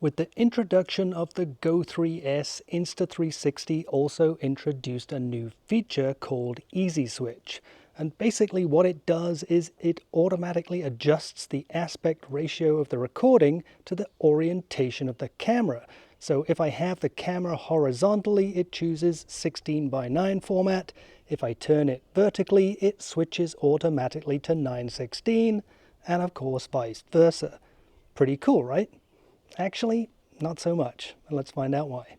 With the introduction of the Go 3S, Insta360 also introduced a new feature called Easy Switch. And basically what it does is it automatically adjusts the aspect ratio of the recording to the orientation of the camera. So if I have the camera horizontally, it chooses 16:9 format. If I turn it vertically, it switches automatically to 9:16, and of course vice versa. Pretty cool, right? Actually, not so much, and let's find out why.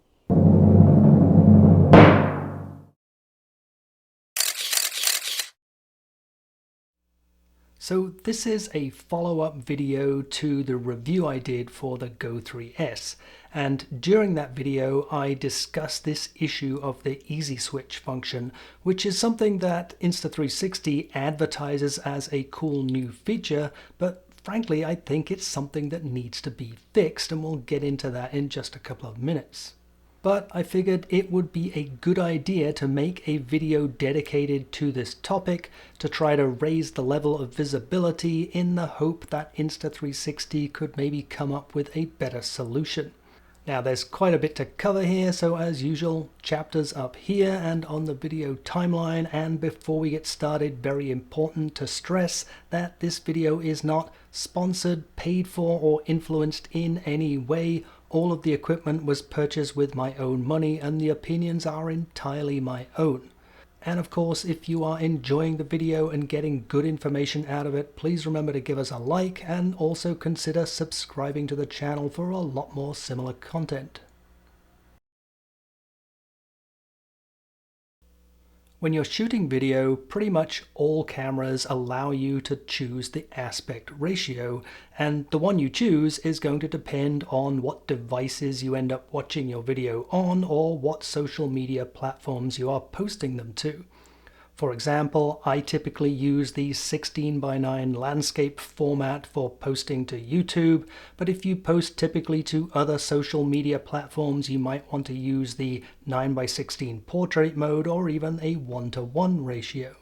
So this is a follow-up video to the review I did for the Go 3S, and during that video I discussed this issue of the Easy Switch function, which is something that Insta360 advertises as a cool new feature, but frankly I think it's something that needs to be fixed, and we'll get into that in just a couple of minutes. But I figured it would be a good idea to make a video dedicated to this topic to try to raise the level of visibility in the hope that Insta360 could maybe come up with a better solution. Now there's quite a bit to cover here, so as usual, chapters up here and on the video timeline. And before we get started, very important to stress that this video is not sponsored, paid for, or influenced in any way. All of the equipment was purchased with my own money, and the opinions are entirely my own. And of course, if you are enjoying the video and getting good information out of it, please remember to give us a like and also consider subscribing to the channel for a lot more similar content. When you're shooting video, pretty much all cameras allow you to choose the aspect ratio, and the one you choose is going to depend on what devices you end up watching your video on or what social media platforms you are posting them to. For example, I typically use the 16:9 landscape format for posting to YouTube, but if you post typically to other social media platforms, you might want to use the 9:16 portrait mode or even a 1:1 ratio.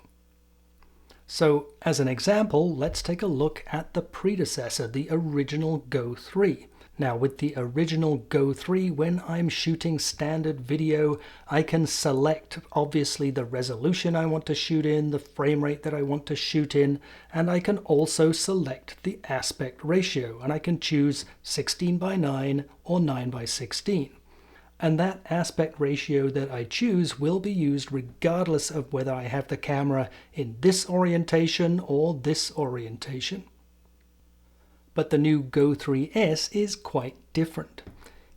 So as an example, let's take a look at the predecessor, the original Go 3. Now with the original Go 3, when I'm shooting standard video, I can select obviously the resolution I want to shoot in, the frame rate that I want to shoot in, and I can also select the aspect ratio, and I can choose 16:9 or 9:16. And that aspect ratio that I choose will be used regardless of whether I have the camera in this orientation or this orientation. But the new Go 3S is quite different.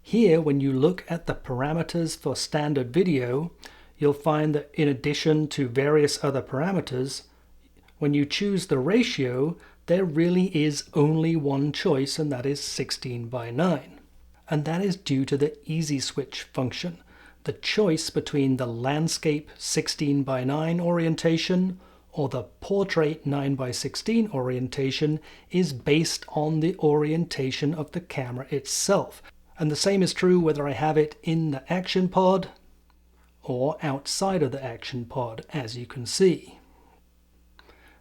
Here, when you look at the parameters for standard video, you'll find that in addition to various other parameters, when you choose the ratio, there really is only one choice, and that is 16:9. And that is due to the Easy Switch function. The choice between the landscape 16:9 orientation or the portrait 9:16 orientation is based on the orientation of the camera itself. And the same is true whether I have it in the action pod or outside of the action pod, as you can see.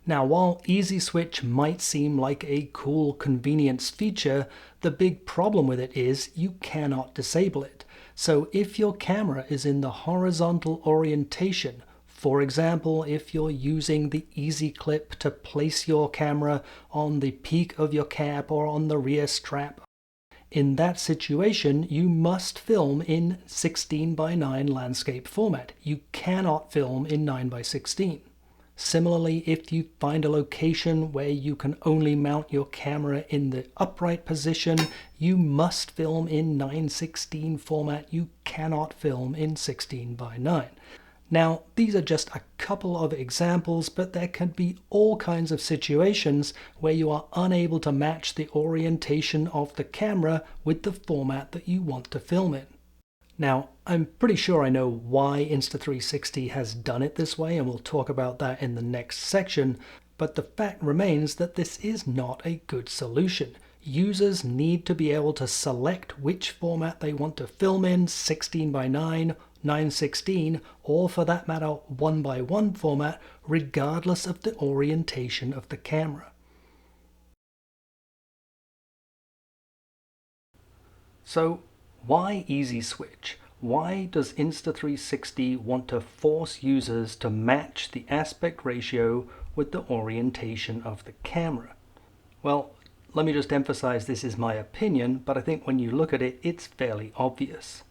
Now, while Easy Switch might seem like a cool convenience feature, the big problem with it is you cannot disable it. So if your camera is in the horizontal orientation, for example, if you're using the Easy Clip to place your camera on the peak of your cap or on the rear strap, in that situation, you must film in 16:9 landscape format. You cannot film in 9:16. Similarly, if you find a location where you can only mount your camera in the upright position, you must film in 9:16 format. You cannot film in 16:9. Now, these are just a couple of examples, but there can be all kinds of situations where you are unable to match the orientation of the camera with the format that you want to film in. Now, I'm pretty sure I know why Insta360 has done it this way, and we'll talk about that in the next section, but the fact remains that this is not a good solution. Users need to be able to select which format they want to film in, 16:9, 9:16, or for that matter 1:1 format, regardless of the orientation of the camera. So why easy switch? Why does Insta360 want to force users to match the aspect ratio with the orientation of the camera? Well, let me just emphasize this is my opinion, but I think when you look at it, it's fairly obvious.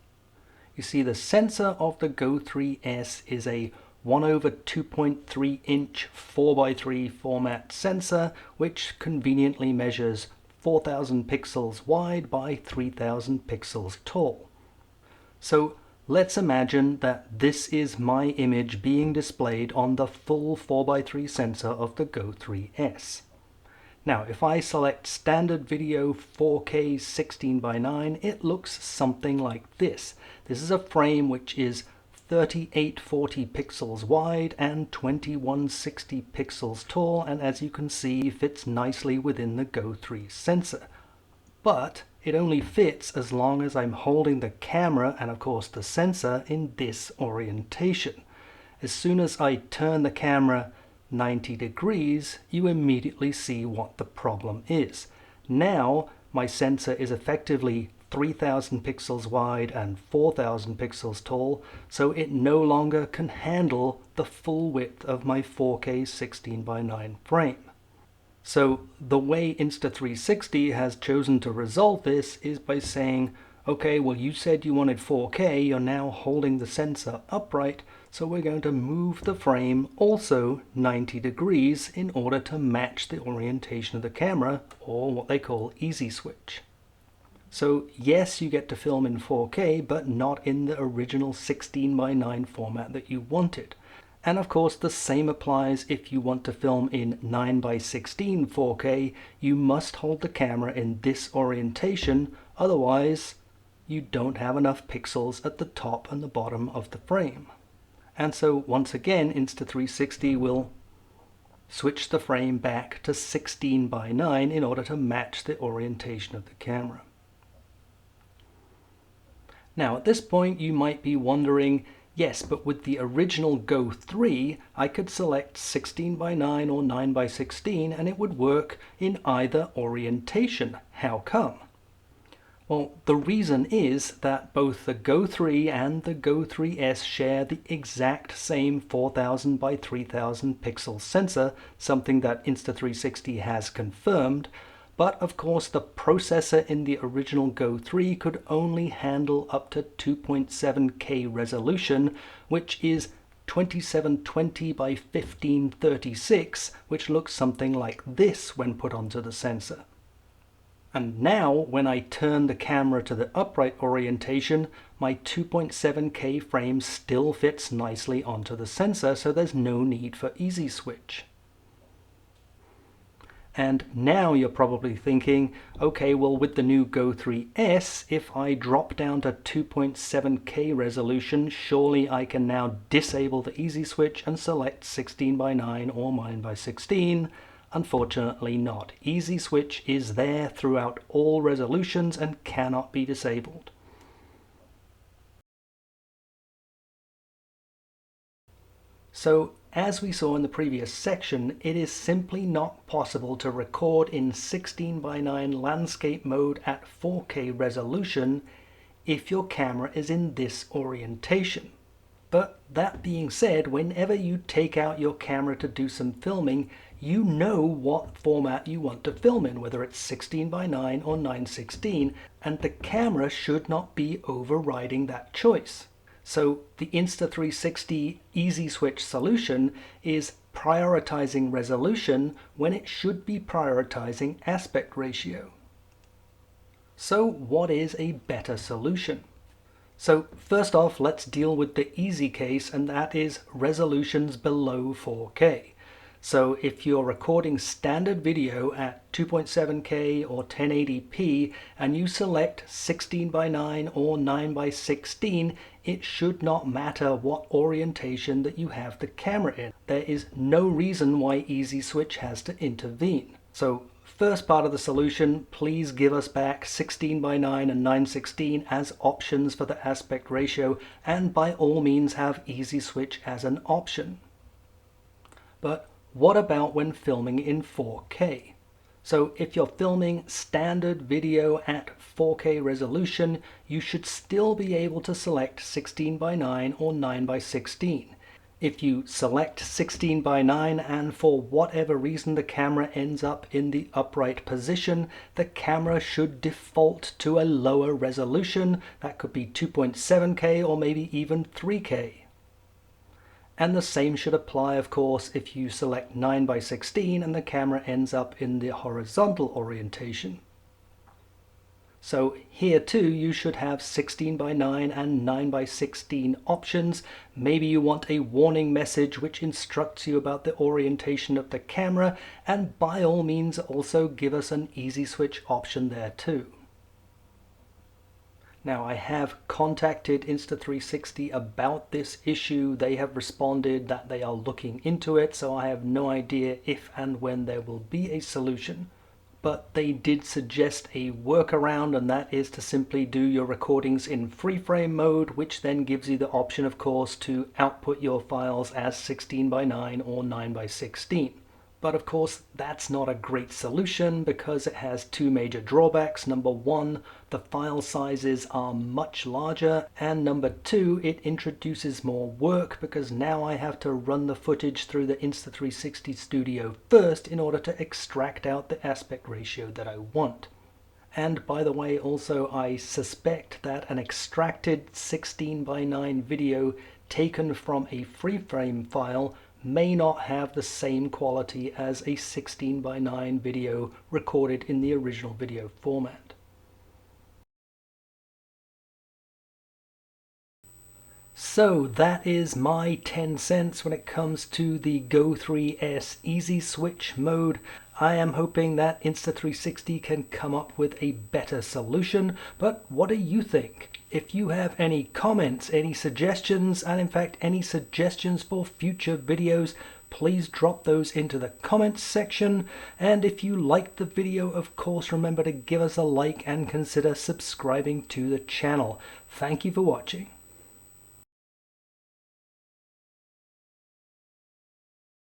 You see, the sensor of the Go 3S is a 1/2.3 inch 4x3 format sensor, which conveniently measures 4,000 pixels wide by 3,000 pixels tall. So let's imagine that this is my image being displayed on the full 4x3 sensor of the Go 3S. Now, if I select standard video 4K 16:9, it looks something like this. This is a frame which is 3840 pixels wide and 2160 pixels tall, and as you can see, fits nicely within the Go 3 sensor. But it only fits as long as I'm holding the camera and of course the sensor in this orientation. As soon as I turn the camera 90 degrees, you immediately see what the problem is. Now my sensor is effectively 3000 pixels wide and 4000 pixels tall, so it no longer can handle the full width of my 4K 16:9 frame. So the way Insta360 has chosen to resolve this is by saying, okay, well, you said you wanted 4K, you're now holding the sensor upright, so we're going to move the frame also 90 degrees in order to match the orientation of the camera, or what they call easy switch. So yes, you get to film in 4K, but not in the original 16:9 format that you wanted. And of course, the same applies if you want to film in 9:16 4K. You must hold the camera in this orientation, otherwise you don't have enough pixels at the top and the bottom of the frame. And so once again, Insta360 will switch the frame back to 16:9 in order to match the orientation of the camera. Now at this point you might be wondering, yes, but with the original Go 3, I could select 16:9 or 9:16 and it would work in either orientation. How come? Well, the reason is that both the Go 3 and the Go 3S share the exact same 4000 by 3000 pixel sensor, something that Insta360 has confirmed. But of course, the processor in the original Go 3 could only handle up to 2.7K resolution, which is 2720 by 1536, which looks something like this when put onto the sensor. And now, when I turn the camera to the upright orientation, my 2.7K frame still fits nicely onto the sensor, so there's no need for easy switch. And now you're probably thinking, okay, well, with the new Go 3S, if I drop down to 2.7K resolution, surely I can now disable the easy switch and select 16:9 or 9:16. Unfortunately not. Easy switch is there throughout all resolutions and cannot be disabled. So, as we saw in the previous section, it is simply not possible to record in 16:9 landscape mode at 4K resolution if your camera is in this orientation. But that being said, whenever you take out your camera to do some filming, you know what format you want to film in, whether it's 16:9 or 9:16, and the camera should not be overriding that choice. So the Insta360 Easy Switch solution is prioritizing resolution when it should be prioritizing aspect ratio. So what is a better solution? So first off, let's deal with the easy case, and that is resolutions below 4K. So if you're recording standard video at 2.7K or 1080p and you select 16:9 or 9:16, it should not matter what orientation that you have the camera in. There is no reason why Easy Switch has to intervene. So first part of the solution, please give us back 16:9 and 9:16 as options for the aspect ratio, and by all means have Easy Switch as an option. But what about when filming in 4K? So if you're filming standard video at 4K resolution, you should still be able to select 16:9 or 9:16. If you select 16:9 and for whatever reason the camera ends up in the upright position, the camera should default to a lower resolution. That could be 2.7K or maybe even 3K. And the same should apply, of course, if you select 9:16 and the camera ends up in the horizontal orientation. So here too, you should have 16:9 and 9:16 options. Maybe you want a warning message which instructs you about the orientation of the camera, and by all means also give us an easy switch option there too. Now, I have contacted Insta360 about this issue. They have responded that they are looking into it, so I have no idea if and when there will be a solution. But they did suggest a workaround, and that is to simply do your recordings in free frame mode, which then gives you the option, of course, to output your files as 16:9 or 9:16. But of course, that's not a great solution because it has two major drawbacks. Number one, the file sizes are much larger, and number two, it introduces more work because now I have to run the footage through the Insta360 Studio first in order to extract out the aspect ratio that I want. And by the way, also I suspect that an extracted 16:9 video taken from a free frame file may not have the same quality as a 16:9 video recorded in the original video format. So that is my 10 cents when it comes to the Go 3S Easy Switch mode. I am hoping that Insta360 can come up with a better solution, but what do you think? If you have any comments, any suggestions, and in fact any suggestions for future videos, please drop those into the comments section. And if you liked the video, of course, remember to give us a like and consider subscribing to the channel. Thank you for watching.